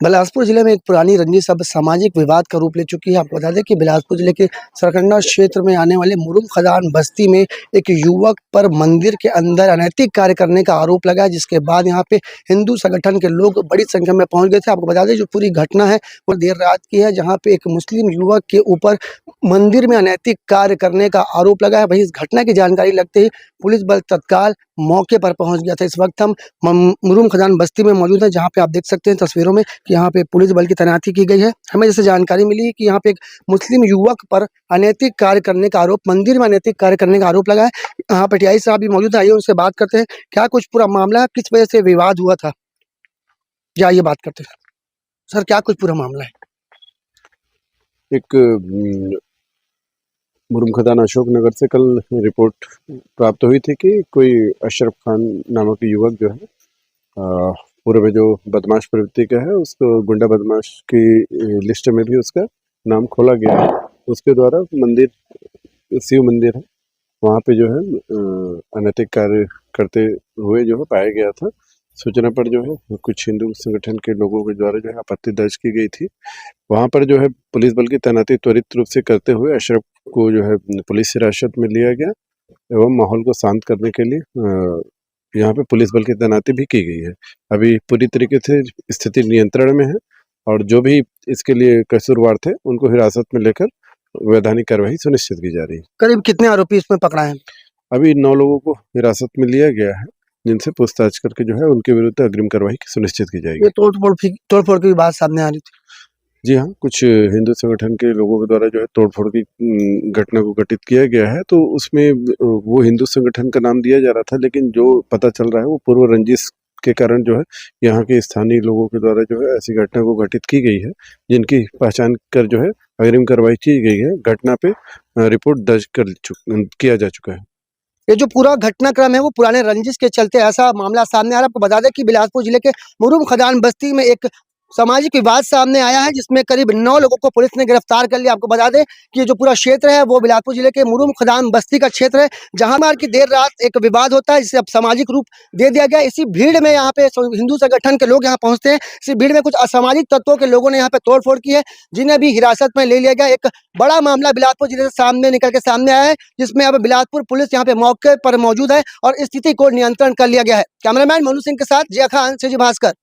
बिलासपुर जिले में एक पुरानी रंजिश अब सामाजिक विवाद का रूप ले चुकी है। आपको बता दें कि बिलासपुर जिले के सरकंडा क्षेत्र में आने वाले मुरुम खदान बस्ती में एक युवक पर मंदिर के अंदर अनैतिक कार्य करने का आरोप लगा है, जिसके बाद यहाँ पे हिंदू संगठन के लोग बड़ी संख्या में पहुंच गए थे। आपको बता दें जो पूरी घटना है वो देर रात की है, जहाँ पे एक मुस्लिम युवक के ऊपर मंदिर में अनैतिक कार्य करने का आरोप लगा है। वहीं इस घटना की जानकारी लगते ही पुलिस बल तत्काल मौके पर पहुंच गया था। इस वक्त हम मुरुम खदान बस्ती में मौजूद है, जहाँ पे आप देख सकते हैं तस्वीरों में कि यहाँ पे पुलिस बल की तैनाती की गई है। हमें जैसे जानकारी मिली है कि यहाँ पे एक मुस्लिम युवक पर अनैतिक कार्य करने का आरोप, मंदिर में अनैतिक कार्य करने का आरोप लगा है। यहाँ पे टीआई साहब भी मौजूद है, आइए उनसे बात करते हैं क्या कुछ पूरा मामला है, किस वजह से विवाद हुआ था। जी आइए बात करते हैं सर, क्या कुछ पूरा मामला है। एक मुरुम खदान अशोक नगर से कल रिपोर्ट प्राप्त हुई थी कि कोई अशरफ खान नामक युवक जो है पूर्व में जो बदमाश प्रवृत्ति का है, उसको गुंडा बदमाश की लिस्ट में भी उसका नाम खोला गया है। उसके द्वारा मंदिर, शिव मंदिर है, वहाँ पे जो है अनैतिक कार्य करते हुए जो है पाया गया था। सूचना पर जो है कुछ हिंदू संगठन के लोगों के द्वारा जो है आपत्ति दर्ज की गई थी। वहाँ पर जो है पुलिस बल की तैनाती त्वरित रूप से करते हुए अशरफ को जो है पुलिस हिरासत में लिया गया एवं माहौल को शांत करने के लिए यहाँ पे पुलिस बल की तैनाती भी की गई है। अभी पूरी तरीके से स्थिति नियंत्रण में है और जो भी इसके लिए कसूरवार थे उनको हिरासत में लेकर वैधानिक कार्रवाई सुनिश्चित की जा रही है। करीब कितने आरोपी इसमें पकड़ा है? अभी 9 लोगों को हिरासत में लिया गया है, जिनसे पूछताछ करके जो है उनके विरुद्ध अग्रिम कार्रवाई सुनिश्चित की जाएगी। ये तोड़फोड़ की बात सामने आ रही थी। जी हाँ, कुछ हिंदू संगठन के लोगों के द्वारा जो है तोड़फोड़ की घटना को घटित किया गया है, तो उसमें वो हिंदू संगठन का नाम दिया जा रहा था, लेकिन जो पता चल रहा है वो पूर्व रंजिश के कारण जो है यहाँ के स्थानीय लोगों के द्वारा जो है ऐसी घटना को घटित की गई है, जिनकी पहचान कर जो है अग्रिम कार्रवाई की गई है। घटना पे रिपोर्ट दर्ज किया जा चुका है। ये जो पूरा घटनाक्रम है वो पुराने रंजिश के चलते ऐसा मामला सामने आ रहा है। आपको बता दें कि बिलासपुर जिले के मुरुम खदान बस्ती में एक सामाजिक विवाद सामने आया है, जिसमें करीब 9 लोगों को पुलिस ने गिरफ्तार कर लिया। आपको बता दें कि ये जो पूरा क्षेत्र है वो बिलासपुर जिले के मुरुम खदान बस्ती का क्षेत्र है, जहां मार की देर रात एक विवाद होता है, जिसे अब सामाजिक रूप दे दिया गया। इसी भीड़ में यहाँ पे हिंदू संगठन के लोग यहाँ पहुंचते हैं। इसी भीड़ में कुछ असामाजिक तत्वों के लोगों ने यहाँ पे तोड़फोड़ की है, जिन्हें भी हिरासत में ले लिया गया। एक बड़ा मामला बिलासपुर जिले से सामने निकल के सामने आया है, जिसमें अब बिलासपुर पुलिस यहाँ पे मौके पर मौजूद है और स्थिति को नियंत्रण कर लिया गया है। कैमरामैन मनु सिंह के साथ जय खान, भास्कर।